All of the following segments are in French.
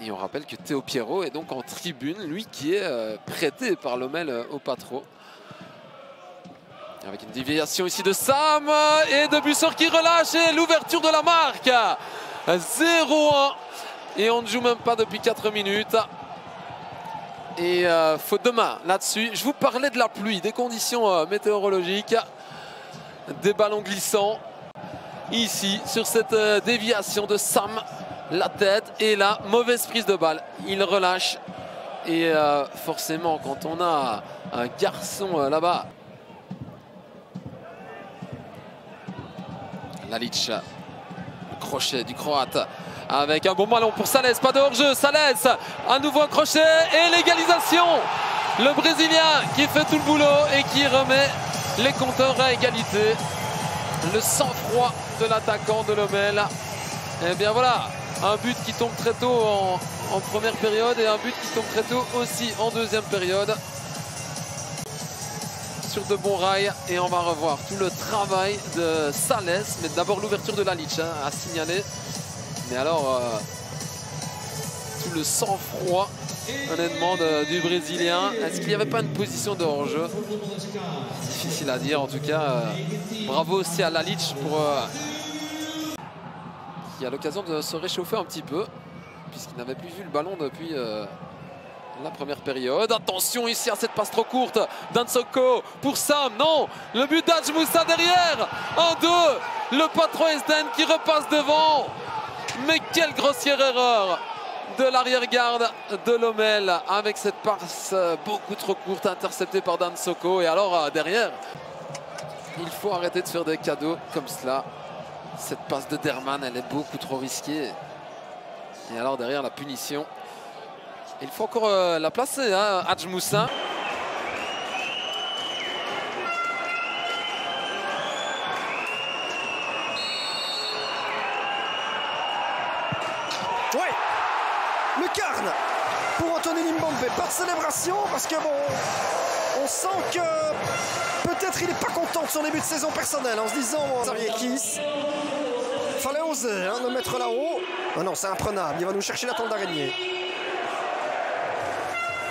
Et on rappelle que Théo Pierrot est donc en tribune, lui qui est prêté par Lommel au Patro. Avec une déviation ici de Sam et de Busseur qui relâche et l'ouverture de la marque. 0-1 et on ne joue même pas depuis 4 minutes. Et faute de main là-dessus. Je vous parlais de la pluie, des conditions météorologiques, des ballons glissants. Ici sur cette déviation de Sam, la tête et la mauvaise prise de balle. Il relâche et forcément quand on a un garçon là-bas. Lalic, le crochet du Croate avec un bon ballon pour Sales, pas de hors-jeu, Sales, à nouveau un crochet et l'égalisation. Le Brésilien qui fait tout le boulot et qui remet les compteurs à égalité. Le sang-froid de l'attaquant de Lommel. Et bien voilà, un but qui tombe très tôt en première période et un but qui tombe très tôt aussi en deuxième période. Sur de bons rails et on va revoir tout le travail de Sales, mais d'abord l'ouverture de Lalic à signaler. Mais alors tout le sang-froid honnêtement du Brésilien. Est-ce qu'il n'y avait pas une position de hors-jeu? Difficile à dire en tout cas. Bravo aussi à Lalic pour qui a l'occasion de se réchauffer un petit peu puisqu'il n'avait plus vu le ballon depuis la première période. Attention ici à cette passe trop courte d'Ansoko pour Sam. Non, le but d'Hadj Moussa derrière. 1-2. Le patron Esden qui repasse devant. Mais quelle grossière erreur de l'arrière-garde de Lommel avec cette passe beaucoup trop courte interceptée par Dansoko. Et alors derrière, il faut arrêter de faire des cadeaux comme cela. Cette passe de Derman, elle est beaucoup trop risquée. Et alors derrière la punition. Il faut encore la placer, hein, Hadj Moussa. Ouais, lucarne pour Anthony Limbombe. Pas de célébration parce que bon, on sent que peut-être il n'est pas content de son début de saison personnel en se disant Xavier Kiss. Fallait oser hein, le mettre là-haut. Oh non, c'est imprenable. Il va nous chercher la toile d'araignée.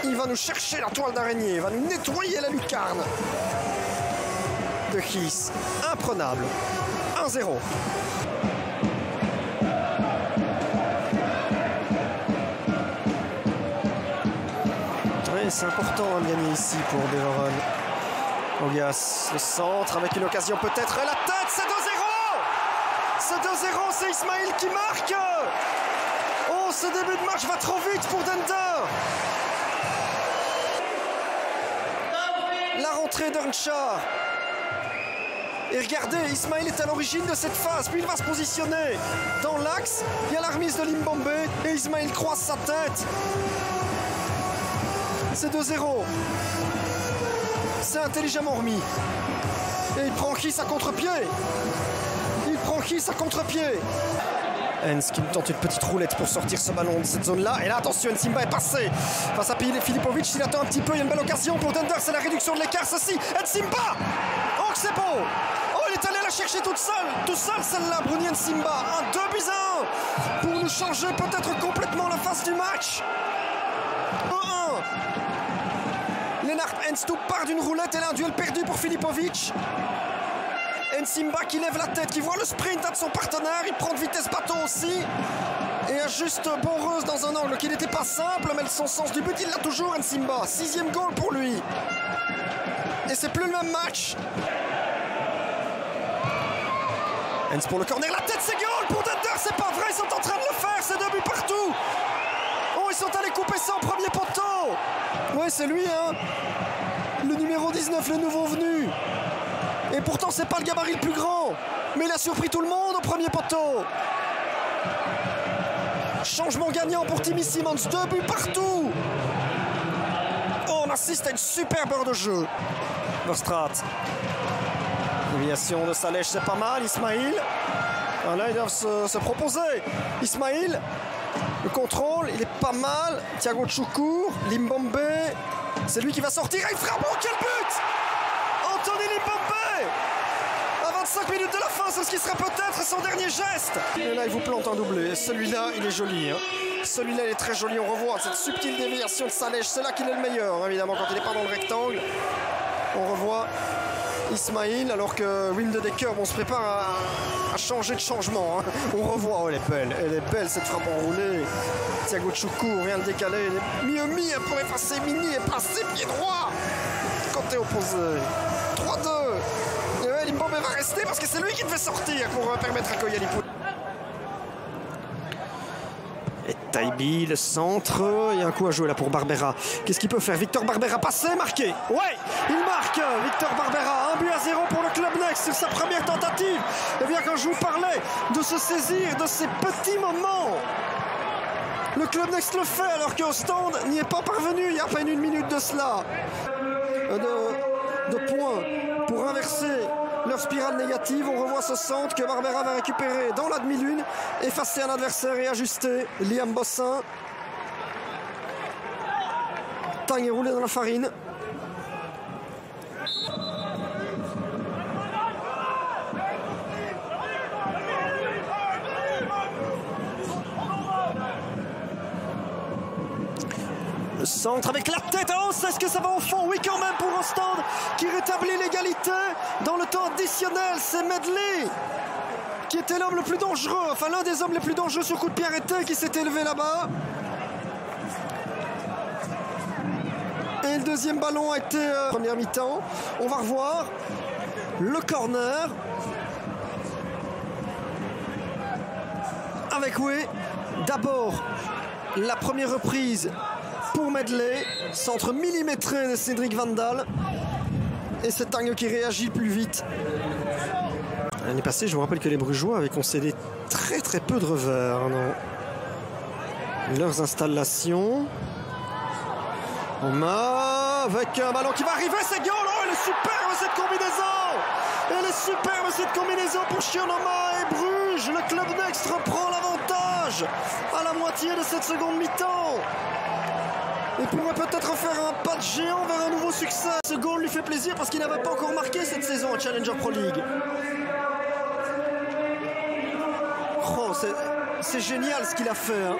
Il va nous chercher la toile d'araignée, il va nous nettoyer la lucarne de Kiss. Imprenable. 1-0. Oui, c'est important de gagner ici pour Beveron. Ogas, le centre avec une occasion peut-être. La tête, c'est 2-0. C'est 2-0, c'est Ismail qui marque. Oh, ce début de match va trop vite pour Dender. La rentrée d'Ernchar. Et regardez, Ismail est à l'origine de cette phase. Puis il va se positionner dans l'axe. Il y a la remise de Limbombe. Et Ismail croise sa tête. C'est 2-0. C'est intelligemment remis. Et il prend qui sa contre-pied? Il prend qui sa contre-pied? Hens qui tente une petite roulette pour sortir ce ballon de cette zone-là. Et là, attention, Nsimba est passé face à Filipovic. Il attend un petit peu. Il y a une belle occasion pour Dender. C'est la réduction de l'écart, ceci. Nsimba! Oh, c'est beau! Oh, il est allé la chercher toute seule. Tout seul, celle-là, Bruni Nsimba. Un 2-1 pour nous changer peut-être complètement la face du match. 2-1. Lennart Hens part d'une roulette. Et là, un duel perdu pour Filipovic. Nsimba qui lève la tête, qui voit le sprint de son partenaire, il prend de vitesse bateau aussi et ajuste Bonreuse dans un angle qui n'était pas simple, mais son sens du but il l'a toujours. Nsimba, 6e goal pour lui et c'est plus le même match. Hens pour le corner, la tête c'est goal pour Dender, c'est pas vrai, ils sont en train de le faire, c'est 2 buts partout. Oh, ils sont allés couper ça au premier poteau. Ouais, c'est lui hein, le numéro 19, le nouveau venu. Et pourtant, c'est pas le gabarit le plus grand. Mais il a surpris tout le monde au premier poteau. Changement gagnant pour Timmy Simons. 2 buts partout. Oh, on assiste à une superbe heure de jeu. Verstraat. Déviation de Saleh, c'est pas mal. Ismail. Ah, là, ils doivent se proposer. Ismail. Le contrôle, il est pas mal. Thiago Tchoukour. Limbombe. C'est lui qui va sortir. Et il frappe. Oh, quel but! Anthony Limbombe à 5 minutes de la fin, c'est ce qui sera peut-être son dernier geste. Et là, il vous plante un doublé. Celui-là, il est joli. Hein. Celui-là, il est très joli. On revoit cette subtile déviation de Saleh. C'est là qu'il est le meilleur, évidemment, quand il n'est pas dans le rectangle. On revoit Ismail, alors que Wim de Decker, on se prépare à changer de changement. Hein. On revoit, oh, elle est belle cette frappe enroulée. Thiago Tchoukou, rien de décalé. Mieux mis pour effacer Mini et passer pied droit. Côté opposé. 3-2. Et Limbombe va rester parce que c'est lui qui devait sortir pour permettre à Koyalipou. Et Taibi, le centre. Il y a un coup à jouer là pour Barbera. Qu'est-ce qu'il peut faire? Victor Barbera passé, marqué. Ouais, il marque. Victor Barbera, 1-0 pour le Club Next sur sa première tentative. Et bien quand je vous parlais de se saisir de ces petits moments, le Club Next le fait alors qu'au stand n'y est pas parvenu il y a à peine une minute de cela. De points pour inverser leur spirale négative. On revoit ce centre que Barbera va récupérer dans la demi-lune, effacer un adversaire et ajuster. Liam Bossin. Tang est roulé dans la farine. Le centre avec la tête à 11, est-ce que ça va au fond? Oui quand même pour un stand qui rétablit l'égalité dans le temps additionnel. C'est Medley qui était l'homme le plus dangereux, enfin l'un des hommes les plus dangereux sur coup de pied arrêté qui s'est élevé là-bas. Et le deuxième ballon a été première mi-temps. On va revoir le corner avec oui. D'abord la première reprise pour Medley, centre millimétré de Cédric Vandal. Et c'est Tang qui réagit plus vite. L'année passée, je vous rappelle que les Brugeois avaient concédé très peu de revers dans leurs installations. Oma avec un ballon qui va arriver, c'est goal. Oh, elle est superbe cette combinaison. Elle est superbe cette combinaison pour Chionoma et Bruges. Le Club Next reprend l'avantage à la moitié de cette seconde mi-temps. Il pourrait peut-être faire un pas de géant vers un nouveau succès. Ce goal lui fait plaisir parce qu'il n'avait pas encore marqué cette saison à Challenger Pro League. Oh, c'est génial ce qu'il a fait. Hein.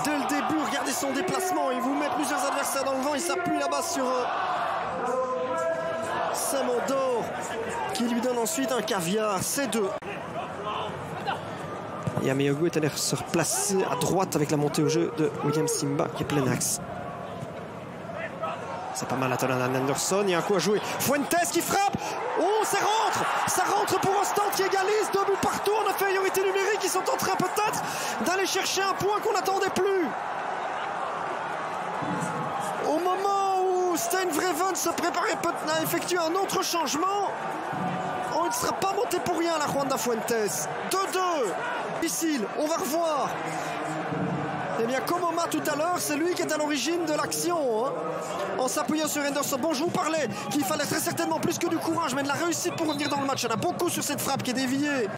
Dès le début, regardez son déplacement. Il vous met plusieurs adversaires dans le vent. Il s'appuie là-bas sur Samandor qui lui donne ensuite un caviar. C'est 2. Yameogo est allé se replacer à droite avec la montée au jeu de William Simba qui est plein axe. C'est pas mal à Tonana Anderson. Il y a un coup à jouer. Fuentes qui frappe. Oh, ça rentre. Ça rentre pour un stand qui égalise. 2 buts partout en infériorité numérique. Ils sont en train peut-être d'aller chercher un point qu'on n'attendait plus. Au moment où Steinvreven se préparait à effectuer un autre changement, il ne sera pas monté pour rien la Juanda Fuentes. 2-2. Difficile. On va revoir. Eh bien, comme Oma tout à l'heure, c'est lui qui est à l'origine de l'action. Hein, en s'appuyant sur Henderson. Bon, je vous parlais qu'il fallait très certainement plus que du courage, mais de la réussite pour revenir dans le match. Il y en a beaucoup sur cette frappe qui est déviée.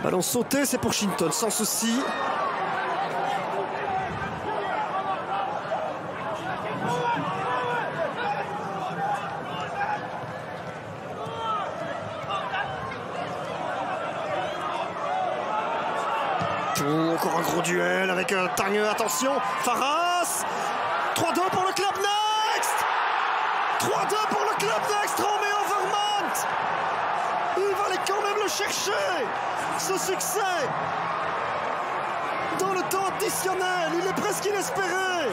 Ballon sauté, c'est pour Shinton, sans souci. Encore un gros duel avec Tang, attention, Faras. 3-2 pour le Club Next. 3-2 pour le Club Next. Roméo Vermont, il va aller quand même le chercher, ce succès dans le temps additionnel. Il est presque inespéré.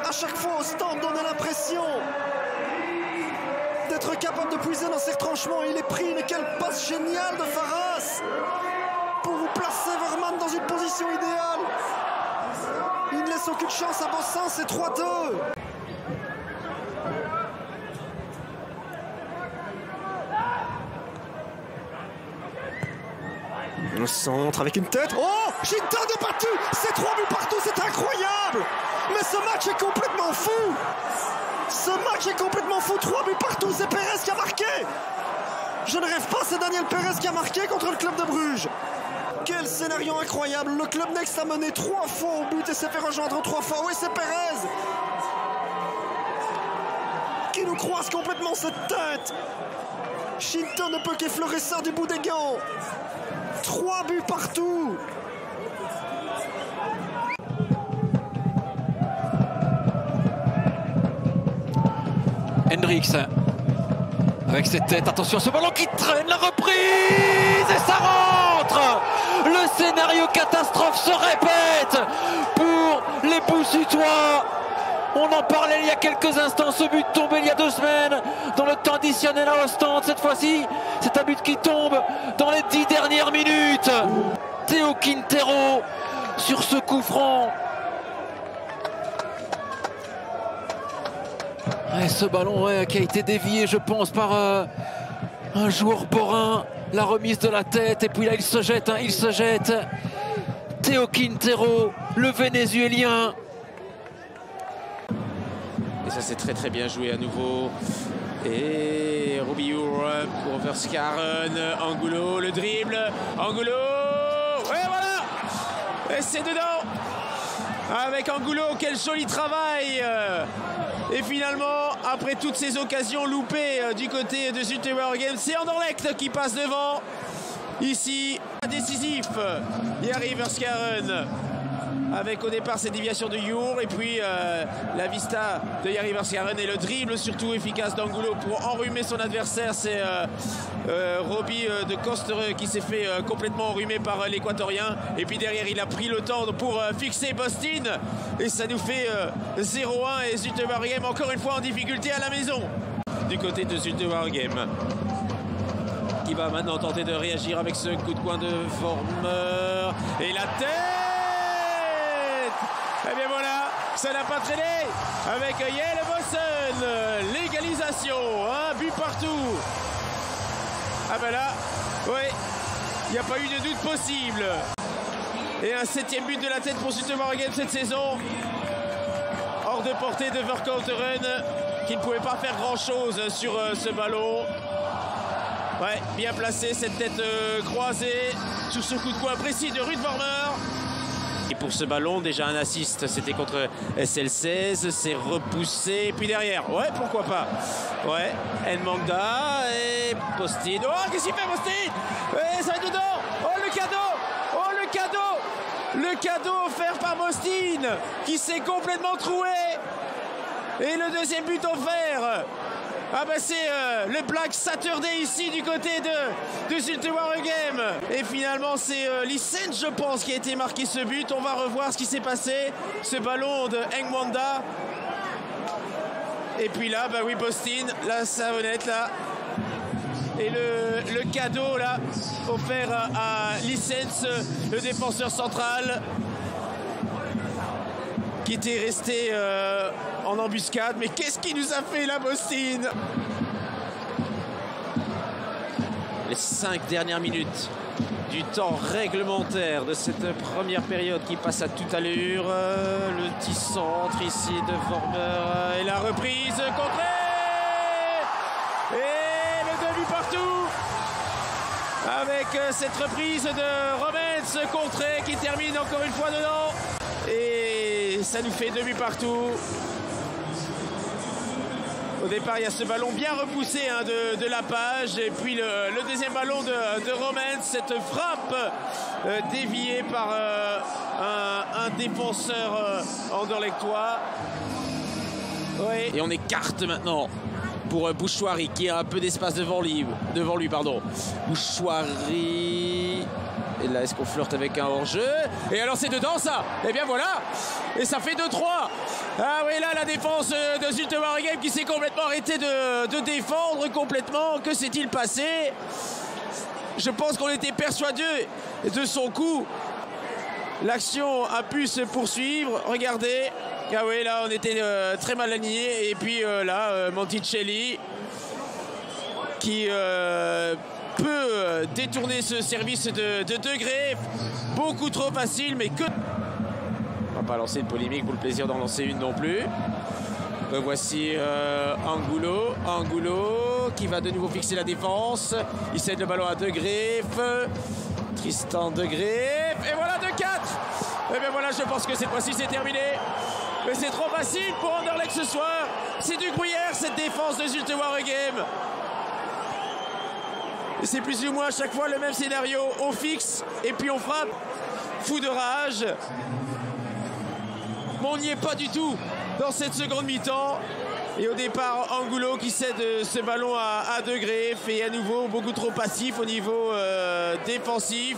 À chaque fois au stand, on a l'impression d'être capable de puiser dans ses retranchements. Il est pris, mais quelle passe géniale de Faras pour vous placer Verman dans une position idéale. Il ne laisse aucune chance à Bossin, c'est 3-2. Le centre avec une tête. Oh, Shinton de battu. C'est 3 buts partout, c'est incroyable. Mais ce match est complètement fou. Ce match est complètement fou. 3 buts partout, c'est Pérez qui a marqué. Je ne rêve pas, c'est Daniel Pérez qui a marqué contre le Club de Bruges. Quel scénario incroyable. Le Club Next a mené 3 fois au but et s'est fait rejoindre 3 fois. Oui, c'est Pérez qui nous croise complètement cette tête. Shinto ne peut qu'effleurer ça du bout des gants. 3 buts partout. Hendrix avec cette tête, attention à ce ballon qui traîne, la reprise et ça rentre. Le scénario catastrophe se répète pour les Boussutois. On en parlait il y a quelques instants, ce but tombé il y a 2 semaines dans le temps additionnel à Ostende. Cette fois-ci, c'est un but qui tombe dans les 10 dernières minutes. Théo Quintero sur ce coup franc. Et ce ballon qui a été dévié, je pense, par un joueur borin. La remise de la tête, et puis là il se jette. Théo Quintero, le Vénézuélien. Et ça c'est très très bien joué à nouveau. Et Robiur pour Verskaren, Angulo, le dribble, Angulo, et voilà. Et c'est dedans. Avec Angulo, quel joli travail. Et finalement, après toutes ces occasions loupées du côté de Zulte Waregem, c'est Anderlecht qui passe devant. Ici, décisif, Jari Verskaren. Avec au départ cette déviation de Jour et puis la vista de Jari Verskaren et le dribble surtout efficace d'Angulo pour enrhumer son adversaire. C'est Robbie de Koster qui s'est fait complètement enrhumer par l'Équatorien. Et puis derrière il a pris le temps pour fixer Bostin. Et ça nous fait 0-1 et Zulte Waregem encore une fois en difficulté à la maison. Du côté de Zulte Waregem, qui va maintenant tenter de réagir avec ce coup de poing de Vormer. Et la tête. Et bien voilà, ça n'a pas traîné avec Jelle Vossen, l'égalisation, un but partout. Ah ben là, oui, il n'y a pas eu de doute possible. Et un 7e but de la tête pour Zulte Waregem cette saison. Hors de portée de Verkouteren, qui ne pouvait pas faire grand chose sur ce ballon. Ouais, bien placé, cette tête croisée sur ce coup de poing précis de Ruud Vormer. Et pour ce ballon, déjà un assist, c'était contre SL16, c'est repoussé, et puis derrière, ouais, pourquoi pas. Ouais, Nmangda et Bostin. Oh, qu'est-ce qu'il fait, Bostin? Ouais, ça va être dedans. Oh, le cadeau. Oh, le cadeau. Le cadeau offert par Bostin, qui s'est complètement troué. Et le 2e but offert. Ah bah c'est le Black Saturday ici du côté de Zulte Waregem. Et finalement c'est Licence je pense qui a été marqué ce but. On va revoir ce qui s'est passé. Ce ballon de Nmangda. Et puis là, bah oui, Bostin, la savonnette là. Et le cadeau là, offert à Licence, le défenseur central. Qui était resté en embuscade. Mais qu'est-ce qu'il nous a fait là, Bostin? Les 5 dernières minutes du temps réglementaire de cette première période qui passe à toute allure. Le petit centre ici de Vormer. Et la reprise contrée. Et le 2 buts partout. Avec cette reprise de Romens contrée qui termine encore une fois dedans. Et ça nous fait 2 buts partout. Au départ, il y a ce ballon bien repoussé hein, de Lapage. Et puis le 2e ballon de Romens. Cette frappe déviée par un défenseur anderlechtois. Oui. Et on écarte maintenant pour Bouchouari qui a un peu d'espace devant lui. Bouchouari. Et là, est-ce qu'on flirte avec un hors-jeu? Et alors, c'est dedans, ça. Et bien, voilà. Et ça fait 2-3. Ah oui, là, la défense de Zulte Waregem qui s'est complètement arrêtée de défendre complètement. Que s'est-il passé? Je pense qu'on était persuadés de son coup. L'action a pu se poursuivre. Regardez. Ah oui, là, on était très mal alignés. Et puis, là, Monticelli qui... peut détourner ce service de Degré. Beaucoup trop facile, mais que... On va pas lancer une polémique pour le plaisir d'en lancer une non plus. Voici Angulo qui va de nouveau fixer la défense. Il cède le ballon à Degré. Tristan Degré. Et voilà 2-4. Et bien voilà, je pense que cette fois-ci c'est terminé. Mais c'est trop facile pour Anderlecht ce soir. C'est du gruyère cette défense de Zulte Waregem. C'est plus ou moins à chaque fois le même scénario. On fixe et puis on frappe. Fou de rage. Mais on n'y est pas du tout dans cette seconde mi-temps. Et au départ, Angulo qui cède ce ballon à De Graef. Et à nouveau, beaucoup trop passif au niveau défensif.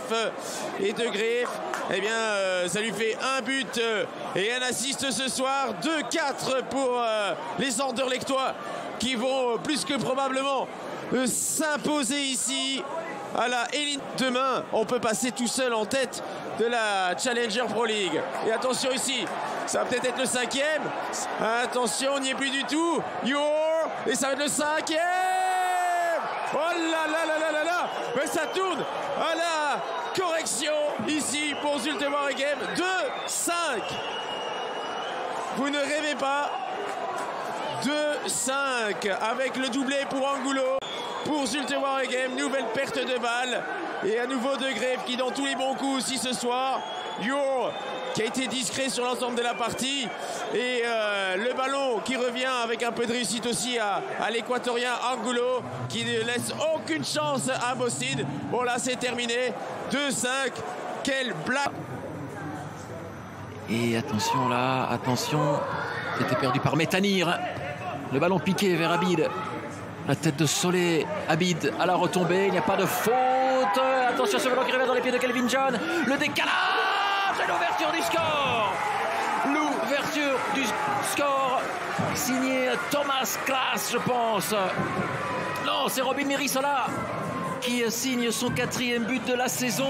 Et De Graef, eh bien, ça lui fait un but et un assist ce soir. 2-4 pour les Anderlechtois qui vont plus que probablement s'imposer ici à la Elite. Demain, on peut passer tout seul en tête de la Challenger Pro League. Et attention ici, ça va peut-être être le 5e. Attention, on n'y est plus du tout. Et ça va être le 5e. Oh là là là là là là. Mais ça tourne à la correction ici pour Zulte Waregem. 2-5. Vous ne rêvez pas. 2-5 avec le doublé pour Angulo. Pour Zulte Waregem, nouvelle perte de balle. Et à nouveau De Graef qui dans tous les bons coups aussi ce soir. Qui a été discret sur l'ensemble de la partie. Et le ballon qui revient avec un peu de réussite aussi à l'équatorien Angulo qui ne laisse aucune chance à Bossid. Bon là c'est terminé. 2-5. Quelle blague. Et attention là, attention. C'était perdu par Métanir. Le ballon piqué vers Abid. La tête de Solé, Abid à la retombée, il n'y a pas de faute. Attention à ce ballon qui revient dans les pieds de Kelvin John. Le décalage et l'ouverture du score. L'ouverture du score signé Thomas Klaas, je pense. Non, c'est Robin Merisola qui signe son 4e but de la saison.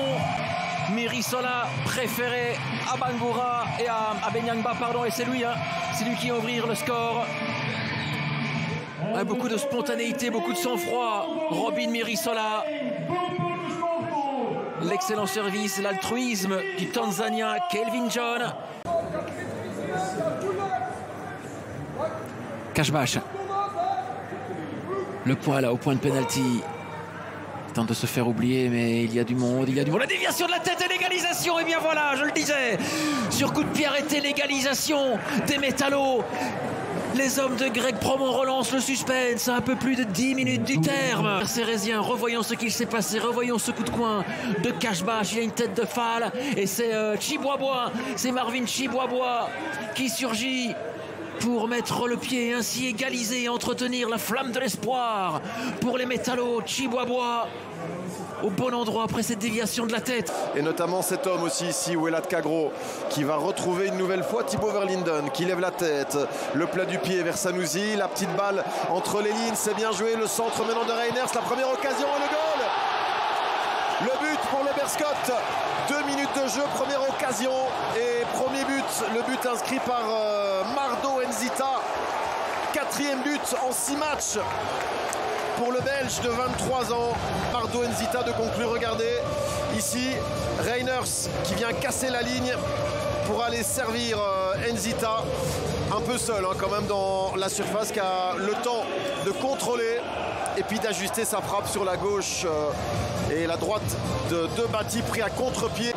Merisola préféré à Bangoura et à Benyangba, pardon, et c'est lui qui va ouvrir le score. Beaucoup de spontanéité, beaucoup de sang-froid. Robin Merisola. L'excellent service, l'altruisme du Tanzanien Kelvin John. Kashbash. Le poil au point de pénalty. Tente de se faire oublier, mais il y a du monde, La déviation de la tête et l'égalisation, et bien voilà, je le disais. Sur coup de pied arrêté, l'égalisation des Métallos. Les hommes de Greg Promont relancent le suspense à un peu plus de 10 minutes du terme. Cérésien, revoyons ce qu'il s'est passé, revoyons ce coup de coin de Kashbash. Il y a une tête de Fall et c'est Chiboibois, c'est Marvin Chiboibois qui surgit pour mettre le pied et ainsi égaliser et entretenir la flamme de l'espoir pour les Métallos. Chiboibois au bon endroit après cette déviation de la tête. Et notamment cet homme aussi ici, Ouelad Kagro, qui va retrouver une nouvelle fois Thibaut Verlinden, qui lève la tête, le plat du pied vers Sanoussi, la petite balle entre les lignes, c'est bien joué, le centre maintenant de Reiners, la première occasion et le goal. Le but pour le Berscott, 2 minutes de jeu, première occasion et premier but, le but inscrit par Mardo Nzita, 4e but en 6 matchs. Pour le Belge de 23 ans, Mardo Nzita de conclure. Regardez, ici, Reiners qui vient casser la ligne pour aller servir Nzita. Un peu seul quand même dans la surface, qui a le temps de contrôler et puis d'ajuster sa frappe sur la gauche et la droite de Bati pris à contre-pied.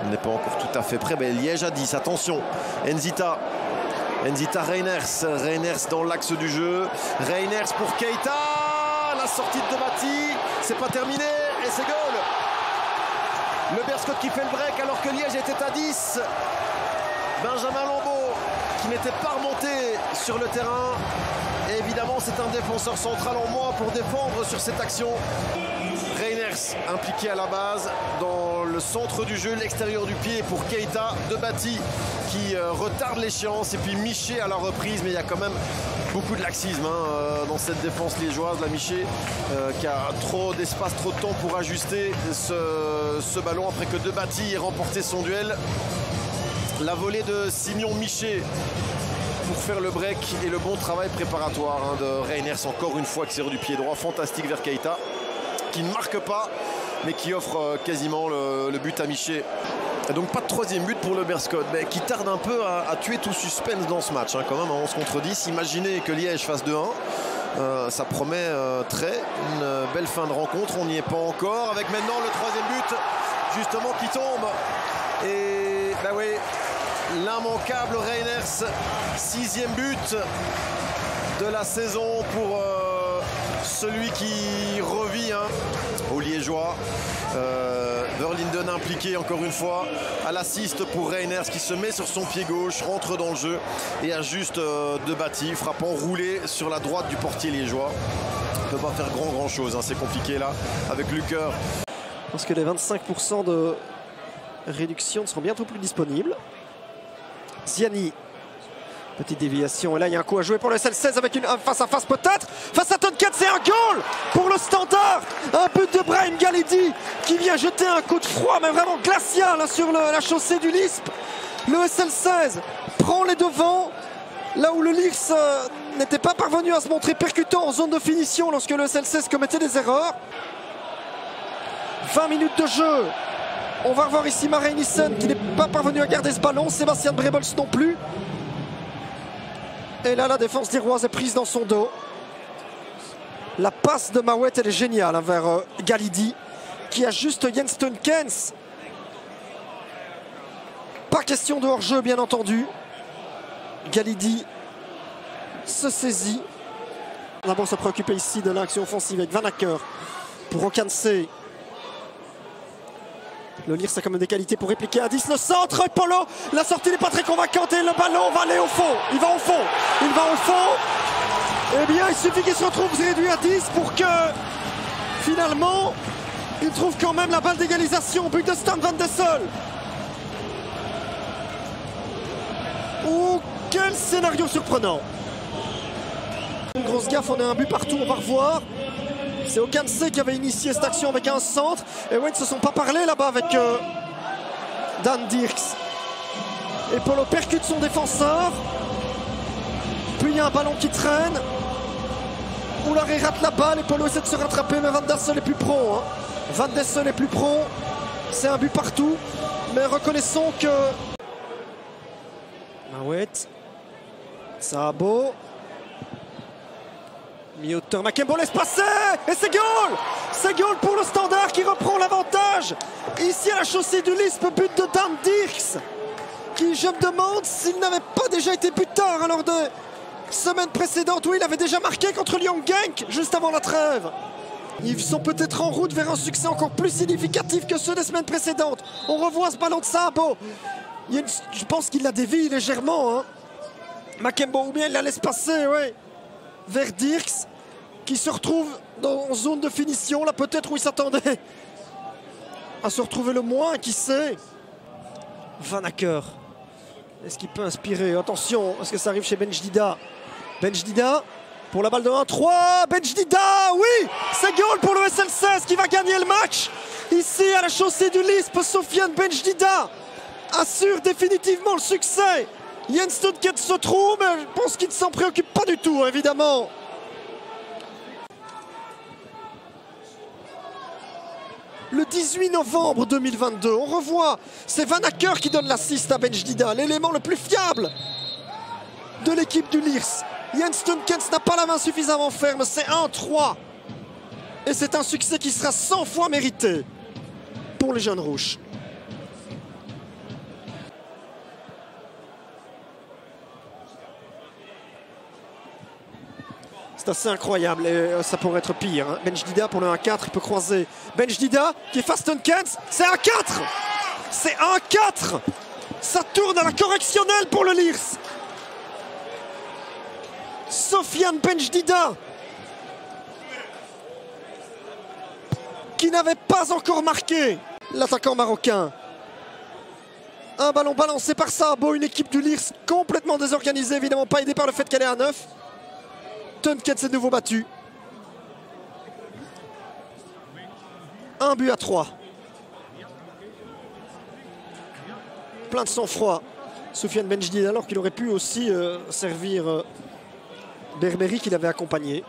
Il n'est pas encore tout à fait prêt, mais Liège à 10, attention, Nzita Reiners dans l'axe du jeu. Reiners pour Keita. La sortie de Bati. C'est pas terminé. Et c'est goal. Le Berscott qui fait le break alors que Liège était à 10. Benjamin Lambeau qui n'était pas remonté sur le terrain. Et évidemment, c'est un défenseur central en moins pour défendre sur cette action. Reiners impliqué à la base dans le centre du jeu, l'extérieur du pied pour Keita. De Bati qui retarde l'échéance et puis Miché à la reprise, mais il y a quand même beaucoup de laxisme dans cette défense liégeoise. La Miché qui a trop d'espace, trop de temps pour ajuster ce ballon après que De Bati ait remporté son duel. La volée de Simeon Miché pour faire le break et le bon travail préparatoire de Reiners, encore une fois extérieur du pied droit, fantastique vers Keita, qui ne marque pas mais qui offre quasiment le but à Miché. Et donc pas de 3e but pour le Berscott, mais qui tarde un peu à tuer tout suspense dans ce match quand même, à 11 contre 10. Imaginez que Liège fasse 2-1, ça promet une belle fin de rencontre. On n'y est pas encore, avec maintenant le 3e but justement qui tombe. Et bah oui, L'immanquable Reiners, 6e but de la saison pour celui qui revit au Liégeois. Verlinden impliqué encore une fois à l'assist pour Reiners qui se met sur son pied gauche, rentre dans le jeu et ajuste de Bati, frappant roulé sur la droite du portier liégeois. Il ne peut pas faire grand chose, c'est compliqué là avec Lucker. Parce que les 25% de réduction ne seront bientôt plus disponibles. Ziani, petite déviation, et là il y a un coup à jouer pour le SL16 avec une face-à-face peut-être, face à Tonket, c'est un goal pour le Standard, un but de Brahim Galidi qui vient jeter un coup de froid mais vraiment glacial sur la chaussée du Lisp. Le SL16 prend les devants, là où le Lierse n'était pas parvenu à se montrer percutant en zone de finition lorsque le SL16 commettait des erreurs. 20 minutes de jeu. On va revoir ici Marey Nissen qui n'est pas parvenu à garder ce ballon. Sébastien Brebols non plus. Et là, la défense d'Iroise est prise dans son dos. La passe de Mawet, elle est géniale vers Galidi qui ajuste Jens Tunkens. Pas question de hors-jeu, bien entendu. Galidi se saisit. D'abord se préoccuper ici de l'action offensive avec Van Acker pour Okanse. Le Lierse a quand même des qualités pour répliquer à 10. Le centre, Polo, la sortie n'est pas très convaincante et le ballon va aller au fond. Il va au fond. Il va au fond. Eh bien, il suffit qu'il se retrouve réduit à 10 pour que finalement, il trouve quand même la balle d'égalisation. But de Stan Van Dessel. Oh, quel scénario surprenant. Une grosse gaffe, on a un but partout, on va revoir. C'est Okanse qui avait initié cette action avec un centre. Et ouais, ils ne se sont pas parlé là-bas avec Dan Dirks. Et Polo percute son défenseur. Puis il y a un ballon qui traîne. Oulari rate la balle et Polo essaie de se rattraper. Mais Van Dessel est plus pro. Van Dessel est plus pro. C'est un but partout. Mais reconnaissons que... Mawet. Sabo. Mi-hauteur, Makembo laisse passer et c'est goal! C'est goal pour le Standard qui reprend l'avantage. Ici à la chaussée du Lisp, but de Dan Dirks qui, je me demande s'il n'avait pas déjà été buteur lors de semaine précédente où il avait déjà marqué contre Lyon Genk juste avant la trêve. Ils sont peut-être en route vers un succès encore plus significatif que ceux des semaines précédentes. On revoit ce ballon de Sabo. Je pense qu'il la dévie légèrement. Makembo, ou bien il la laisse passer, oui. Vers Dirks qui se retrouve en zone de finition, là peut-être où il s'attendait à se retrouver le moins, qui sait. Van Acker, est-ce qu'il peut inspirer? Attention, est-ce que ça arrive chez Benjdida? Benjdida pour la balle de 1-3, Benjdida, oui, c'est goal pour le SL16 qui va gagner le match. Ici à la chaussée du Lisp, Sofiane Benjdida assure définitivement le succès. Jens Tunkens se trouve, mais je pense qu'il ne s'en préoccupe pas du tout, évidemment. Le 18 novembre 2022, on revoit, c'est Van Acker qui donne l'assist à Benjdida, l'élément le plus fiable de l'équipe du Lierse. Jens Tunkens n'a pas la main suffisamment ferme, c'est 1-3. Et c'est un succès qui sera 100 fois mérité pour les jeunes rouges. C'est assez incroyable et ça pourrait être pire. Benjdida pour le 1-4, il peut croiser. Benjdida qui efface Tunkens, c'est 1-4. C'est 1-4. Ça tourne à la correctionnelle pour le Lierse. Sofiane Benjdida qui n'avait pas encore marqué. L'attaquant marocain. Un ballon balancé par Sabo, une équipe du Lierse complètement désorganisée, évidemment pas aidée par le fait qu'elle est à 9. Tunkens est de nouveau battu. 1-3. Plein de sang-froid. Sofiane Benjdida alors qu'il aurait pu aussi servir Berberi qui l'avait accompagné.